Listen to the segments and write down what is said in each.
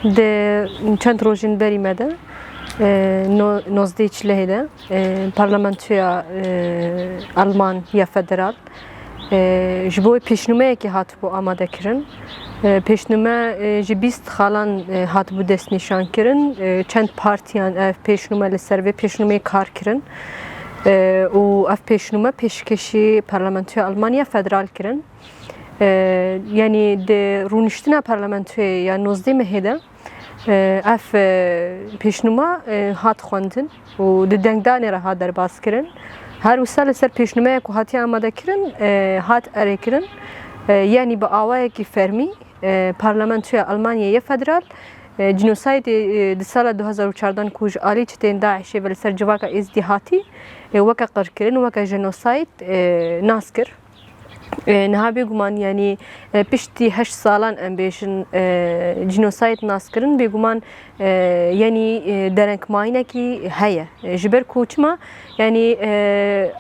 de çend rojên berî me de nozdê çilehê de parlamentoya Alman ya federal ji bo pêşnûmeyekê hatibû amadekirin. Pêşnûme ji 20 xalan hatibû destnîşankirin. Çend partiyan ev pêşnûme li ser vê pêşnûmeyê kar kirin. û ev pêşnûme pêşkêşî parlamentoya Almanya federal kirin. Yani de rûniştina parlamentoyê ya 19 mehê de ev pêşnûma hat xwendin û di dengdanê re hat derbas kirin. Her wisa li ser pêşnûmeyek ku hatiye amadekirin hat erêkirin. Yani bi awayekî fermî parlamentoya Almanyaya federal genocide di sala 2014 ku ji alî çitên Daişê ve li ser civaka êzidî hatî weke qirkirin weke genocide nas kir. Niha bêguman yani piştî 8 salan em bêjin genocide nas kirin bêguman yani derenkmayînekî heye ji ber ku çima yani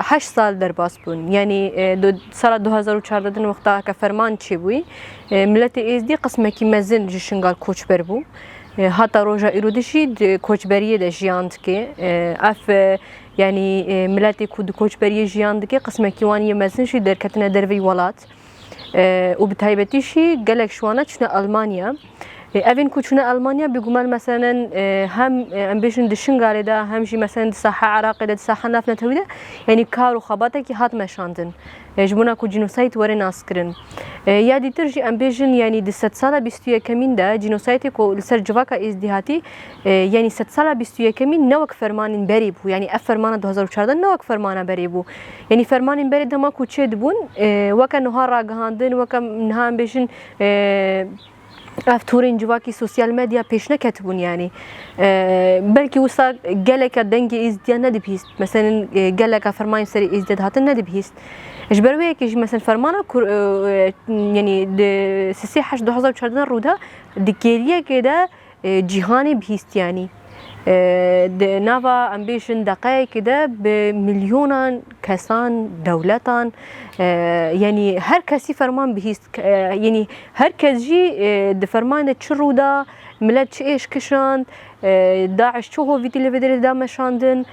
8 sal derbas bûn yani sala 2014 din wexta ke ferman çêbûyî milletê êzidî qismekî mezin ji şingal koçber bû. Hatta roja îro jî koçberiyê de jiyan dike ev yani milletê ku di koçberiyê jiyan dike qismekî wan yê mezin jî derketine dervê welat û bi taybetî jî gelek ji wan çûne Almanya. Evên ku çûne Almanya bêguman meselen hem em bêjin di şingalê de hem jî meselen di saha Iraqê de di saha Nefnetewî de yani kar û xebatekî hat meşandin ji bona ku genocide were nas kirin. Ya dîtir jî em bêjin yani di sed sala 21 de genocidê ku li ser civaka êzidî hatî yani sed sala 21 ne wek fermanên berê bû yani ev fermana 2014 ne wek fermana berê bû. Yani fermanên berê dema ku çê dibûn weke niha ragihandin weke niha em bêjin ev torên civakî sosyal medya pêş neketibûn yani. Belkî wisa geleka dengê êzidiya nedibîst. Mesela geleka fermanên serê êzidiyê dihatin nedibîst. Ji ber wê yekê jî mesela fermana yani di 3 2014 rûda di gêriyekê de cîhanê bihîst yani. Di nava em bêjin deqeyekê de bi milyonan kesan, dewletan yani her kesî ferman bihîst. Yani herkes jî di fermanê de çi rûda millet çi êş kişand Daeş çi hovîtî li vê derê da meşandin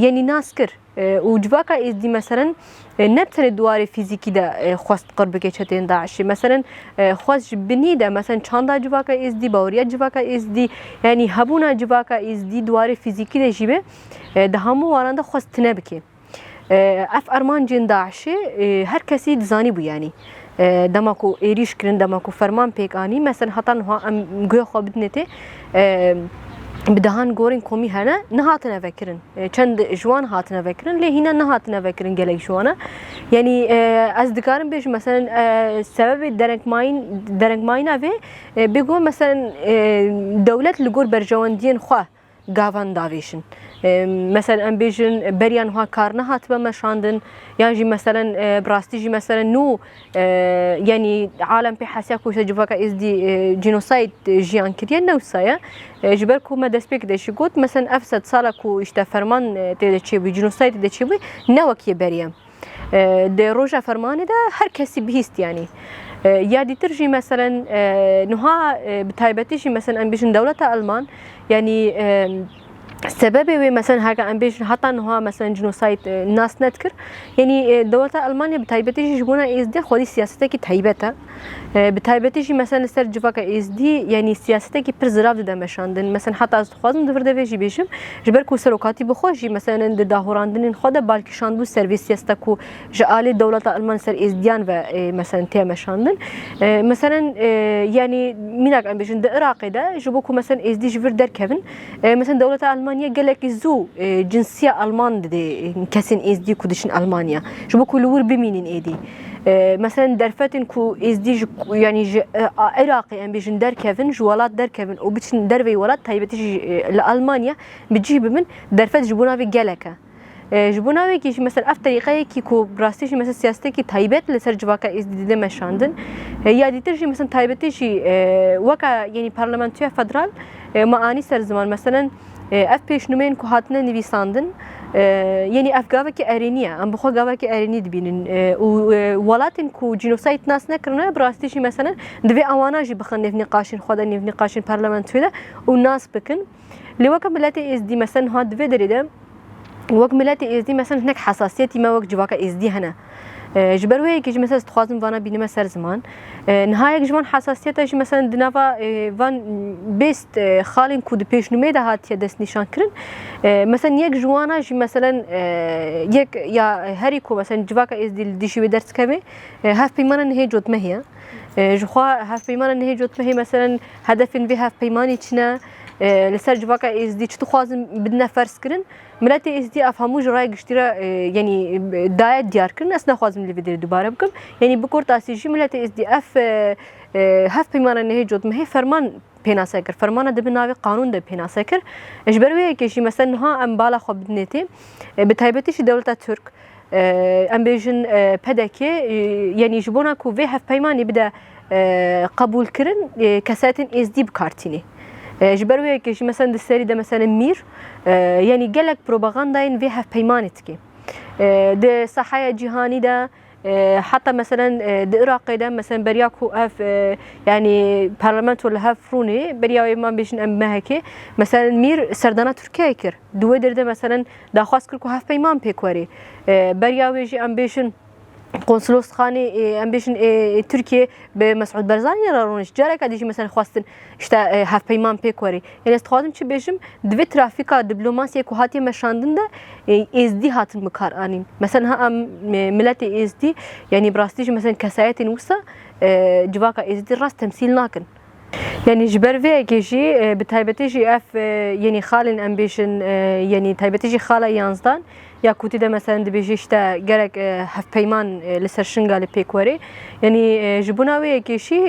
yani nas kir. û civaka êzidî meselen ne tenê dwarê fîzîkî de xwest qir bike çetên Daişê. Meselen xwest ji binî de meselen çanda civaka êzidî, baweriya civaka êzidî yani hebûna civaka êzidî dwarê fîzîkî de jî be di hemû waran de xwest tune bike. Ev armancên Daişê her kesî dizanî bû yani. Dema ku êrîş kirin, dema ku ferman pêk anî mesela heta niha em guya xwe bidine tê bi dehan gorên komî hene nehatine vekirin. Çend ji wan hatine vekirin lê hîna nehatine vekirin gelek ji wan. Yani ez dikarim bêjim mesela sebebê derenkmayîna vê bêguman mesela dewlet li gor berjewendiyên xwe gavan davêjin. Mesela em bêjin beriyan wiha kar nehatibe meşandin yan jî mesela bi rastî jî mesela nû yani alem pê hesiya ku işte civaka êzidî genocide jiyan kiriye ne wisa ye ji ber ku me destpêk de jî got mesela ev sed sala ku işte ferman tê de çêbûyî genocide de çêbûyî ne wekiye beriye. Di roja fermanê de her kesî bihîst yani. Ya dîtir jî mesela niha bi taybetî jî mesela em bêjin dewleta Alman yani sebebê wê mesela heke em bêjin heta niha mesela genocide nas nedkir yani dewleta Almanya bi taybetî jî ji bona êzidî xwedî siyasetekî taybet e. Bi taybetî jî mesela li ser civaka êzidî yani siyasetekî pir zirav dide meşandin. Mesela heta ez dixwazim di vir devê jî bêjim ji ber ku serokatî bi xwe jî mesela di dahorandinên xwe de balkîşandbû servê siyaseta ku ji alê dewleta Alman ser êzidiyan ve mesela tê meşandin. Mesela yani mînak em bêjin di Iraqê de ji bo ku mesela êzidî ji vir derkevin mesela dewleta Almanya gelekî zû cinsiya Alman dide kesên êzidî ku dişin Almanya ji bo ku li wir bimînin êdî. Mesela derfetên ku êzidî yani ji Iraqê em bêjin derkevin ji welat derkevin û biçin dervê welat taybetî jî li Almanya bi cih bibin derfet ji bo navê gelek e. Ji bo navê jî mesela ev terîqeyekî ku bi rastî jî mesela siyasetekî taybet li ser civaka êzidî dide meşandin. Ya dîtir jî mesela taybetî jî weka yani parlamentoya federal me anî ser ziman mesela ev pêşnûmeyên ku hatine nivîsandin yani ev gavekî erêniye em bi xwe gavekî erênî dibînin û welatên ku genocide nas nekirine bi rastî jî mesela divê ewana jî bixin nêvnîqaşên xwe de nêvnîqaşên parlamentoyê de û nas bikin lê weka miletê êzdî mesela ha divê derê de wek miletê êzdî mesela hinek hesasiyetî me wek civaka êzdî hene ji ber wê yekê jî mesela dixwazim vana bînime ser ziman nihayek ji van hesasiyeta jî mesela di nava van bêst xalên ku di pêşnûmeyê de hatiye destnîşan kirin mesela yek ji wana jî mesela yek ya herî ku mesela civaka êzdî li dijî wê ders dikeve hevpeymana nihê cotmehê ye ji xwe hevpeymana nihê cotmehê mesela hedefên vê hevpeymanê çi ne li ser civaka êzdî çi dixwazin bidine ferz kirin miletê êzdî ev hemû ji raya giştî re yanî daye diyar kirin ez nexwazim li vê derê dubare bikim yanî bi kurtasî jî miletê êzdî ev hevpeymana nihê cotmehê ferman pênase kir fermana dibe navê qanûn de pênase kir ji ber wê yekê jî mesela niha em bala xwe bidinê tê bi taybetî jî dewleta Türk em bêjin pedekê yanî ji bona ku vê hevpeymanê bide qebûl kirin kesayetên êzdî bikartînê ji ber wê yekê jî mesela di serî de mesela mîr yanî gelek propagandayên vê hevpeymanê dike di sahaya cîhanî de hatta mesela di Iraqê de mesela beriya ku ev yani parlamento li hev firûnê beriya wê man bêjin em mehekê mesela mîr serdana Tirkiyeyê kir di wê derê de mesela daxwaz kir ku hevpeyman pêk were beriya wê jî em bêjin konsolosxanê em bêjin Tirkiye bi Mesûd Barzanî re rûnişt careka dijî mesela xwastin işte hevpeyman pêk were yani ez dixwazim çi bêjim divê trafîka diplomasiyê ku hatiye meşandin de êzdî hatin bikar anîn mesela em miletê êzdî yani bi rastî jî mesela kesayetên wisa civaka êzdî rast temsîl nakin yani ji ber vê yekê jî bi taybetî jî ev yani xalên em bêjin yani taybetî jî xala yanzdan ya kutî de mesela dibêjî işte gerek hevpeyman li ser şinga li pêk were yani ji bona wê yekê jî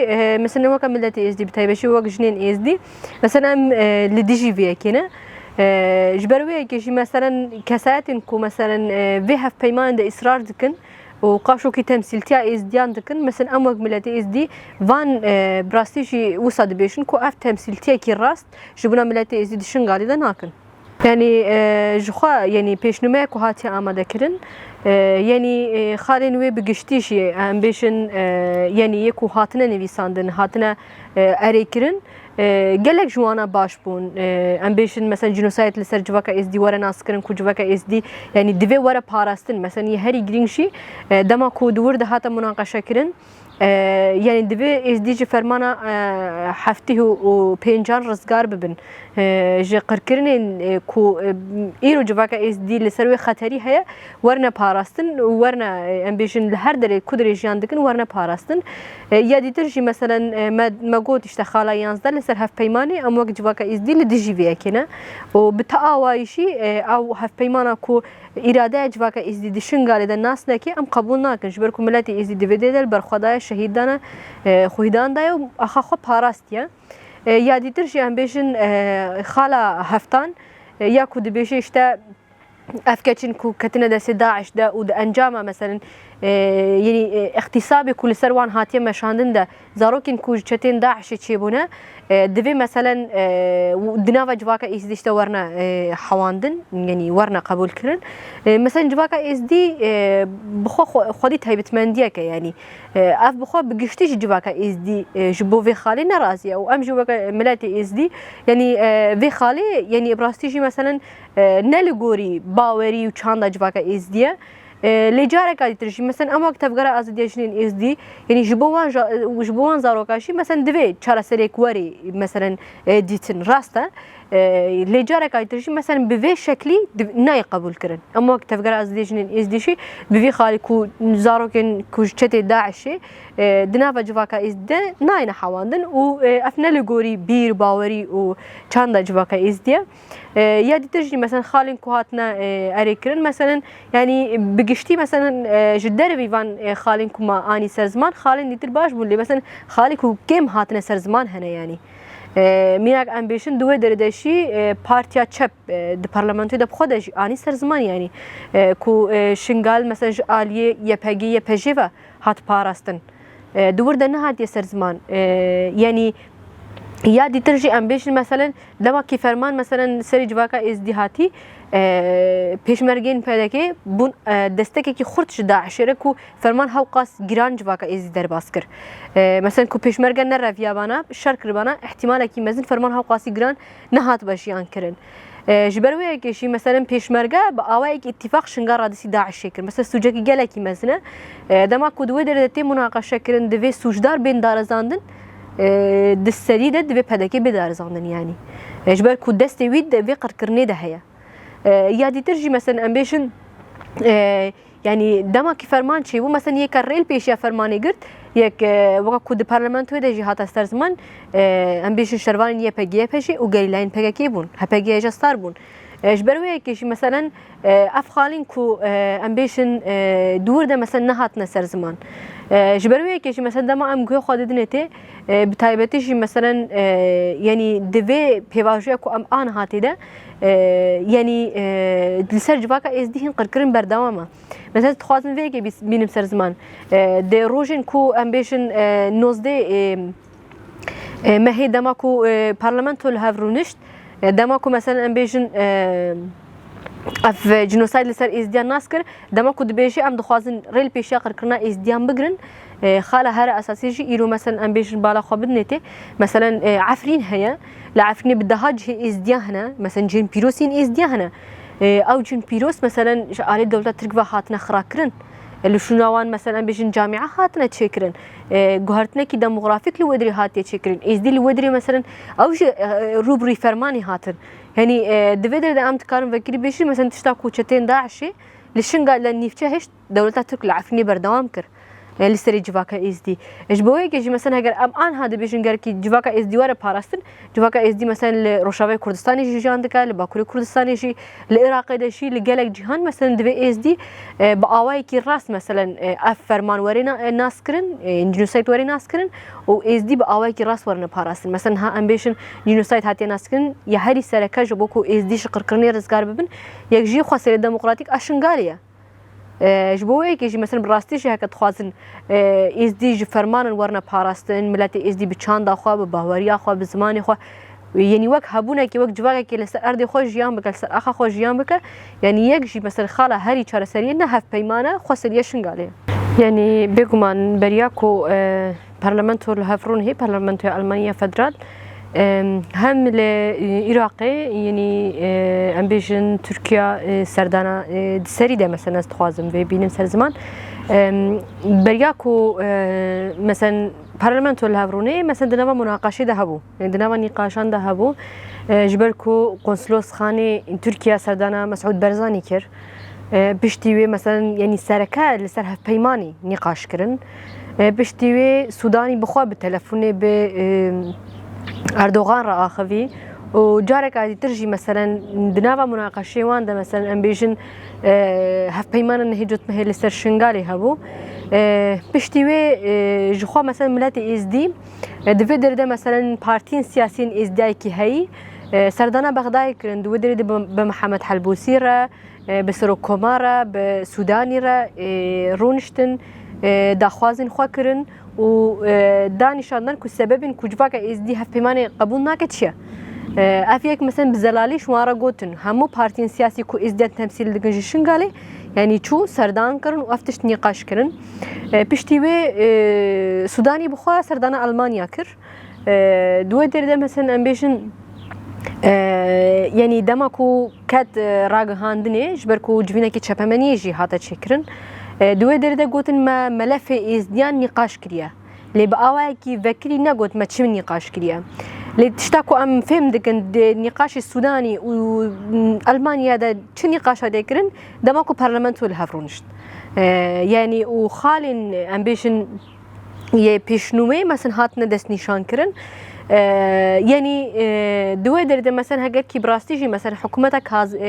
mesela weka miletê êzdî bi taybetî wek jinên êzdî mesela em li dijî vê yekê ne ji ber wê yekê jî mesela kesayetên ku mesela vê hevpeymanê de îsrar dikin û qaşokî temsîltiya êzdiyan dikin mesela em wek miletê êzdî van bi rastî jî wisa dibêjin ku ev temsîltiyekî rast ji bona miletê êzdî di şingalê de nakin yani ji xwe yani pêşnûmeya ku hatiye amadekirin yani xalên wê bi giştî jî em bêjin yani yê ku hatine nivîsandin hatine erêkirin gelek ji wana baş bûn em bêjin mesela genocide li ser civaka êzdî were naskirin ku civaka êzdî yani divê were parastin mesela herî giring jî dema ku di wir de hate münaqeşekirin yani divê êzdî ji fermana heftî û pêncan rizgar bibin ji qirkirinên ku îro civaka êzdî li ser wê xeterî heye werne parastin û werne em bêjin li her derê ku derê jiyan dikin werne parastin ya dîtir jî mesela me got işte xala yanzda li ser hevpeymanê em wek civaka êzdî li dijî vê yekê ne û bi teawayî jî ew hevpeymana ku îradeya civaka êzdî di şingalê de nas neke em qebûl nakin ji ber ku miletê êzdî divê de li ber xwedaya şehîdana xwîdan daye û axa xwe parastiye ya dîtir jî em bêjin xala heftan ya ku dibêje işte ev keçin ku ketine destê Daeş de û di encama mesela yani ihtisabê ku li ser wan hatiye meşandin de zarokên ku ji çetên Daişê çêbûne divê mesela di nava civaka êzdî işte werne hewandin yani werne qebûl kirin mesela civaka êzdî bi xwe xwedî taybetmendiyeke yani ev bi xwe bi giştî jî civaka êzdî ji bo vê xalê neraziye û em jî weka miletê êzdî yani vê xalê yani bi rastî jî mesela ne li gorî bawerî û çanda civaka êzdî lê careka dîtir jî mesela em wek tevgera azidiya jinên êzdî yani ji bo wan zaroka jî mesela divê çareserek werê mesela dîtin rast e lê careka dîtir jî mesela bi vê şeklî nayê qebûl kirin em wek tevgera azidiya jinên êzdî jî bi vê xalî ku zarokên ku ji çetê Daişê di nava civaka êzdî de nayêne hewandin û ev ne li gorî bîr bawerî û çanda civaka êzdî ye ya dîtir jî mesela xalên ku hatine erêkirin mesela yani bi giştî mesela ji dervî van xalên ku ma anî ser ziman xalên dîtir baş bûn lê mesela xalê ku kêm hatine ser ziman hene yani mînak em bêjin di wê derê de jî partiya çep di parlamentoyê de bi xwe de jî anî ser ziman yani ku şingal mesela ji aliyê YPG YPJ ve hat parastin di wir de nehatiye ser ziman yani یا دیتر جی ام بیشن مثلا دما کی فرمان مثلا سری جواکا ازدهاتی پیشمرگین پیدا که بون دسته کی خورد داعش را کو فرمان هاوقاس گران جواکا ازدی در باز کر مثلا کو پیشمرگان نرفیا بانا شرک ربانا احتمال کی مزن فرمان هاوقاسی گران نهات باشیان کرن جبروی که شی مثلا پیشمرگا با آوای که اتفاق شنگار رادسی داعش کر مثلا سوجا کی گله کی مزنه دما کو دوی در تی مناقشه کرن دوی سوجدار بین دارزاندن دستری ده دوی پدکی بدارزاندن یعنی جبر کو دست وید دوی قرکرنی ده هیا یا دیتر جی مثلا ام بیشن یعنی دما کی فرمان چی و مثلا یک ریل پیش یا فرمانی گرد یک وقت کو د پارلمانتوی ده جهات استر زمان ام بیشن شروان یه پگیه پیشی و گریلاین پگکی بون هپگیه جستار بون جبروی که مثلا افخالین کو ام بیشن دور ده مثلا نهات نسر زمان جبروی که مثلا دما ام گوی خود دنیته بتایبتیش مثلا یعنی دوی پیواژوی کو ام آن هاتی ده یعنی لسر جواکا ازدیهن قرکرین بردوامه مثلا تخوازن وی که بینم سر زمان ده روژن کو ام بیشن نوزده مهی دما کو پارلمانتو الهفرونشت دما کو مثلا ام بیشن اف جنوساید لسر ازدیان ناس کر دما کو دبیشی ام دخوازن ریل پیشیا قرکرنا ازدیان بگرن خاله هر اساسی شي يرو مثلا ام بيش بالا خبدنته مثلا عفرين هيا لعفرين بدهاج ازديا هنا مثلا جن بيروسين ازديا هنا او جن بيروس مثلا على الدوله تركبا هاتنا خراكرن اللي شنوان مثلا بيجن جامعه هاتنا تشكرن جوهرتنا كي ديموغرافيك لودري هاتي تشكرن ازدي لودري مثلا او روبري فرماني هاتن يعني دفيدر دا ام تكارن فكري بيشي مثلا تشتاكو تشتين داعشي لشنقا لنيفچه هش دوله ترك العفرين بردوام كر لسری جواکا ازدی اجبوی که مثلا اگر ام آن هاد بیشن گر کی جواکا ازدی واره پاراستن جواکا ازدی مثلا روشاوی کردستانی جیان دکا لباکوری کردستانی جی لعراق دشی لگلک جهان مثلا دوی ازدی با آوای کی راست مثلا اف فرمان ورنا ناس کرن جنوسایت ورنا ناس کرن و ازدی با آوای کی راست ورنا پاراستن مثلا ها ام بیشن جنوسایت هاتی ناس کرن یا هری سرکه جبوکو ازدی شقر کرنی رزگار ببن یک جی خاصه دموکراتیک اشنگالیه جبوی که مثلا براستیش هک تخوازن ازدی فرمان ورنا پاراستن ملت ازدی بچاند خو به باوریا خو به زمان خو یعنی وک هبونه که وک جواگه که لسر ارد خو جیان بکل سر اخ خو جیان بکل یعنی یک جی مثلا خاله هری چاره سری نه هف پیمانه خو سریه شنگاله یعنی بگمان بریاکو پارلمانتو الهفرون هی پارلمانتو المانیا فدرال هم لعراقي يعني امبيشن تركيا سردانا سري ده مثلا استخوازم في بينم سر زمان برياكو مثلا بارلمانتو الهافروني مثلا دنوا مناقشه ده هبو دنوا نقاشان ده هبو جبركو قنصلوس خاني تركيا سردانا مسعود برزاني كر بشتيوي مثلا يعني سركه لسر هف بيماني نقاش كرن بشتيوي سوداني بخوا بالتلفون ب اردوغان را اخوی و جارك عادي ترجي مثلا دنابا مناقشه وان ده مثلا امبيشن هف بيمان نهجت مه لسر شنغالي هبو بشتيوي جخوا مثلا ملت ازدي دفدر ده مثلا بارتين سياسيين ازداي كي هي سردانا بغداد كرن دودر ده بمحمد حلبوسي را بسرو كومارا بسوداني را رونشتن داخوازن خوا کرن و دانشاندن که سبب کجوفا که ازدی هف پیمان قبول نکرد چیه؟ افیک مثلا بزلالی شماره گوتن همو پارتین سیاسی که ازدی تمثیل دکن شنگالی یعنی چو سردان کرن و افتش نقاش کرن پشتیوه سودانی بخواه سردان آلمانیا کر دوی درده مثلا امبیشن یعنی دما کو کت راگهاندنه جبر کو جوینه که چپمنی جی هاتا چکرن دوی درده گوتن ما ملف ازدیان نقاش کریه لی با آوایی که وکری نگوت ما چه نقاش کریه لی تشتاکو ام فهم دکن نقاش سودانی و المانیا ده چه نقاش ها دکرن دما کو پارلمانتو الهفرونشت یعنی و خالین ام بیشن یه پیشنومه مثلا هاتنا دست نشان کرن يعني دوي درده مثلا هجر كي براستيجي مثلا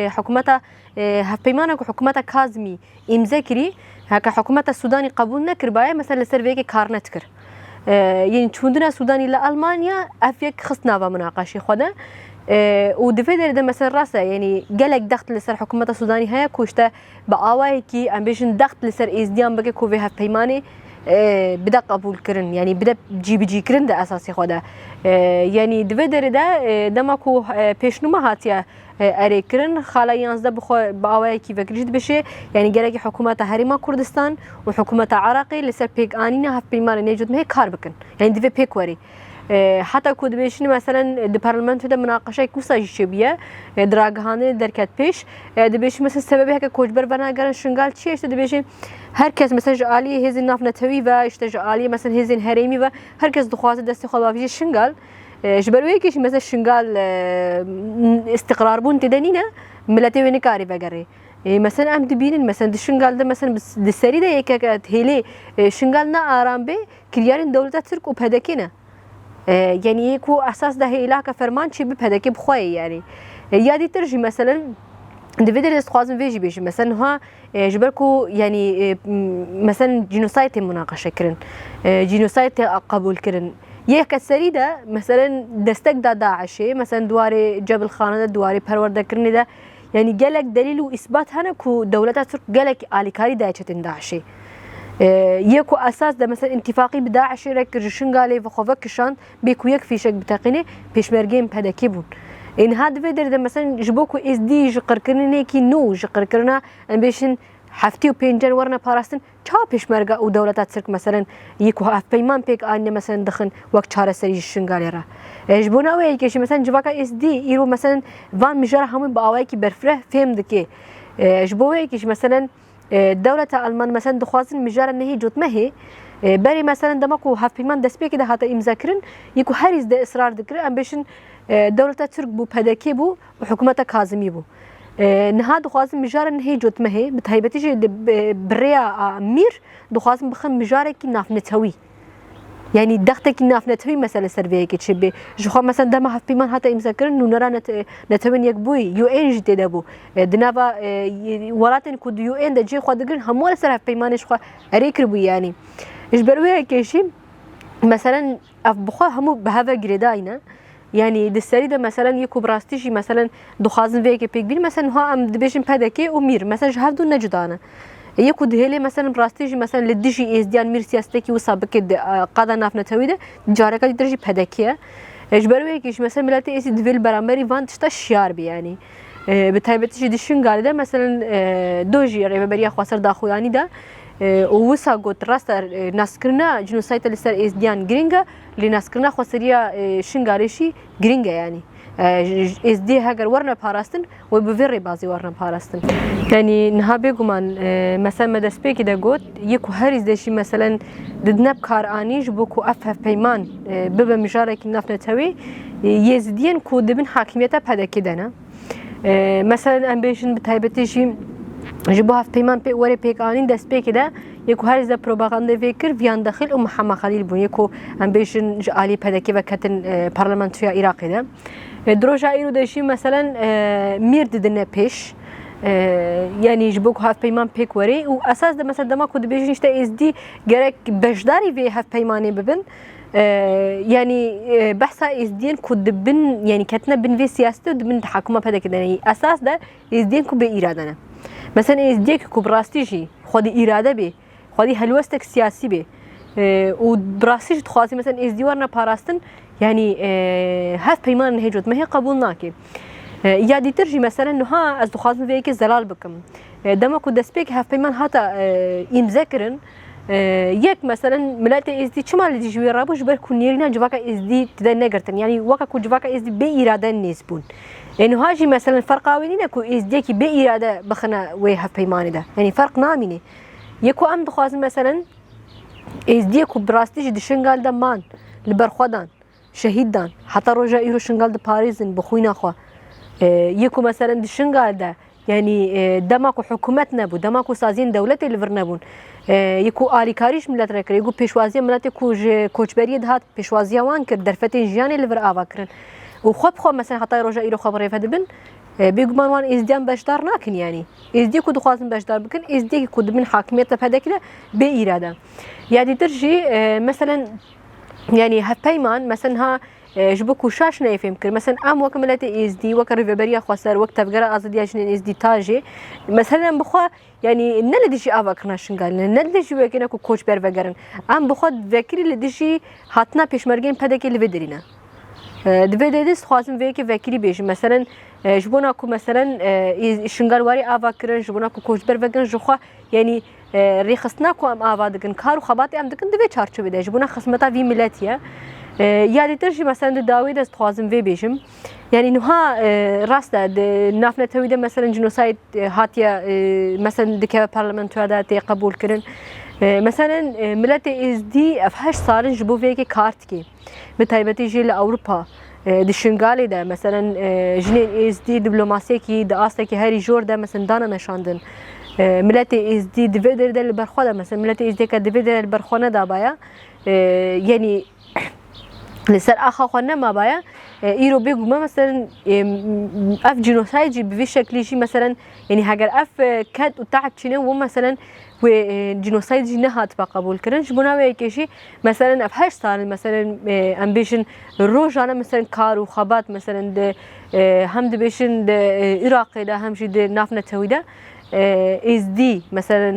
حكومتها هفيمانك وحكومتها كازمي امزكري هكا حكومة السوداني قبول نكر باي مثلا لسرفيكي كار نتكر يعني چوندنا سوداني لألمانيا افيك خصنا بمناقشة خدا ودفي درده مثلا راسه يعني قالك دخت لسر حكومة السوداني هيا كوشتا بآواي كي امبيشن دخت لسر ازديان بكي كوفي هفيماني بده قبول کرن یعنی بده جی بجی کرن ده اساسی خدا یعنی دوی دره ده دماکو پیشنما هاتیه اری کرن خاله 11 بخو باوی کی فکرید بشه یعنی گرگ حکومت هریما کردستان و حکومت عراقی لسر پیک آنینه هف پیمان نجود مه کار بکن یعنی دوی پیک وری حتی کود بیشتر مثلا در پارلمان ده مناقشه کوساجی شبیه دراگهانه درکت پیش دبیش مثلا سببی که کوچبر بناگرن شنگال چیه است دبیش هر کس مثلا جالی هزین ناف نتوی و اشته جالی مثلا هزین هریمی و هر کس دخواسته دست خلافی شنگال جبروی کیش مثلا شنگال استقرار بون تدنینه ملتی و نکاری بگره مثلا ام دبینن مثلا شنگال ده مثلا دسری ده یک هلی شنگال نه آرام به کریارن دولت ترک و پدکینه يعني يكو أساس ده إلاك فرمان شيء بهذاك بخوي يعني يادي ترجي مثلا دفيدر استخدام فيجي بيجي مثلا ها جبركو يعني مثلا جينوسايد مناقشة كرن جينوسايد قبول كرن يك السريدة مثلا دستك دا داعشة مثلا دواري جبل خانة دواري پرورده كرني ده يعني جالك دليل وإثبات هنا كو دولة ترك جالك آلكاري داعشة داعشة يكو أساس ده مثلا انتفاقي بداعش رك رشنقالي وخوفك كشان بيكو يكفي شك بتاقيني بيشمرجين بهذا كيبون إن هذا فيدر ده مثلا جبوكو إس دي جقر كرنا كي نو جقر كرنا أن بيشن حفتي وبينجر ورنا باراستن چا بيشمرجا ودولتات سرك مثلا يكو هاف بيمان بيك آني مثلا دخن وقت شهر سري رشنقالي را جبونا ويا كيش مثلا جواكا إس دي يرو مثلا فان مجرى هم بأواي كي برفره فهم دكي جبوه كيش مثلا دولة ألمان مثلا دخوازن مجال نهي جوت مهي بري مثلا دماغو هفيمان دسبي كده حتى إمزاكرن يكو هاريز ده إصرار ذكر أم بيشن دولة ترك بو بدكي بو وحكومة كاظمي بو نها دخوازن مجال نهي جوت مهي بتهيبتيجي بريا مير دخوازن بخن مجال كي ناف نتهوي يعني دختك ناف نتهوي مثلا سرفيه كي تشبه جو مثلا دما هفيمان حتى إمزاكرن نرى نتهوين يكبوي يو إن جدي دبو دنابا ولاتن كود يو إن دجي خو دقن همول سر هفيمانش خو أريكربو يعني إيش بروي كيشي مثلا بخو همو بهذا جريداينا يعني دستري ده مثلا يكو براستيجي مثلا دخازن فيك بيك بين مثلا ها ام دبيشن بدكي ومير مثلا هفدو نجدانه يكو دهلي مثلا براستيجي مثلا لديجي ازديان مير سياستكي وسابق قادا نافنا تويده جاركا درجي بدكيه اجبروي كيش مثلا ملاتي اسي دفيل برامري فان تشتا شيار بي يعني بتايبتشي دشن قال ده مثلا دوجي ريبريا خاصر داخو يعني ده ووسا قلت راستر ناسكرنا جنوسايت لسر ازديان جرينجا لناسكرنا خاصريا شنغاريشي جرينجا يعني از دي هاجر ورنا باراستن وبفيري بازي ورنا باراستن يعني نهابي قمان مثلا مدسبيكي دا قوت يكو هاريز داشي مثلا ددناب كار آنيج بوكو أفهف بيمان ببا مجارك نافنا تاوي يزدين كو دبن حاكميتا بهذا كدنا مثلا أمبيشن بتايبتيشي جبوها في بيمان بي وري بيك آنين دسبيكي دا يكو هاريز دا بروباغندا فيكر فيان داخل محمد خليل بون يكو أمبيشن جالي بهذا كيفا كاتن برلمانتويا عراقي دا دروجا ايرو داشي مثلا مير ددنا بيش يعني جبوك هاف بيمان بيك وري واساس ده مثلا دما كود بيجي نشتا اس دي جرك بجداري في هاف بيماني ببن يعني بحثا اس دين كود بن يعني كاتنا بن في سياسته بن تحكمه بهذا كده يعني اساس ده اس دين كو بإرادنا مثلا اس دي كو براستيجي خدي إراده به خدي هلوستك سياسي به وبراستيجي تخاصي مثلا اس دي ورنا باراستن يعني هاف بيمان هيجوت ما هي قبول ناكي يا دي ترجي مثلا انه ها از دخازن فيك زلال بكم دما كو دسبيك هاف بيمان حتى يمذكرن يك مثلا ملاتي اس دي شمال دي جوي رابو جبر كونيرنا جواكا اس دي تدنغرتن يعني وكا كو جواكا اس دي بإراده نسبون انه هاجي مثلا فرقاوينينا كو اس دي كي بإراده بخنا وي هاف بيمان ده يعني فرق ناميني يكو ام دخازن مثلا اس دي كو براستيج دشنغال دمان لبرخدان شهيد دان حتى رجع يرو شنغال ده باريزن بخوينا خوا يكو مثلا دي شنغال ده يعني دماكو حكومتنا بو دماكو سازين دولتي اللي فرنبون يكو آلي كاريش ملت ركر يكو بيشوازية ملت كوچبري دهات بيشوازية وان كر درفتين جياني اللي فر آوا كرن وخب مثلا حتى رجع يرو خبري فدبن بيقمان وان ازديان بشدار ناكن يعني ازدي كو دخوازن بشدار بكن ازدي كو من حاكمية بهذا كده بإرادة يعني ترجي مثلا يعني هفيمان مثلا ها ji bo ku şaş neyfêm kir mesela em wek milletê êzdî wek rêveberiya xweser wek tevgera azadiya jinên êzdî ta jê mesela bixwe yani ne li dijî ava kirina şingalîne ne li dijî wekîne ku koçber vegerin em bixwe vekirî li dijî hatina pêşmergeyên pedekê li vê derîne divê dê dixwazim vêyekê vekirî bêjim mesela ji bo ku mesela şingalwarî ava kirin ji bo ku koçber vegirin ji xwe yani rêxistina ku em ava dikin kar û xebatê em dikin divê çarçovê de ji bo xismeta vî milletî ye yadîtir jî mesela di dawê de dixwazim vê bêjim yani niha rast e di navnetewî de mesela genocide hatiye mesela dikeve parlamentoya da tê qebûl kirin mesela milletê êzdî ev 8 salin ji bo vêyekê kar dike bi taybetî jê li Ewropa di şingalê de mesela jinên êzdî diplomasiyekî di astekî herî jor de mesela dana meşandin milletê êzdî divê derê de li ber xwe de mesela milletê êzdîyeke divê derê li ber xwe nedabaya yani li ser axa xwe nemabaya îro bêgû me mesela ev genocide jî bi vî şeklî jî mesela yani heger ev ket û taeb çîne û mesela wê genocide jî nehat qebûl kirin ji bo navê jî mesela ev 8 salin mesela em bêjin rojane mesela kar û xebat mesela di hem dibêjin di Iraqê de hem jî di navnetewî de êzdî mesela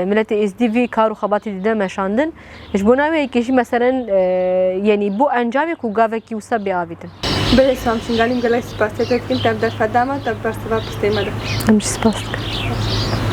milletê êzdî vî kar û xebatê dîde meşandin ji bo navê jî mesela yani bu encamê ku gavekî wisa biavîtin Belê sam şingalîm gelek spas te dikim tev derfedama tev berseva pistê me de em jî spas dikim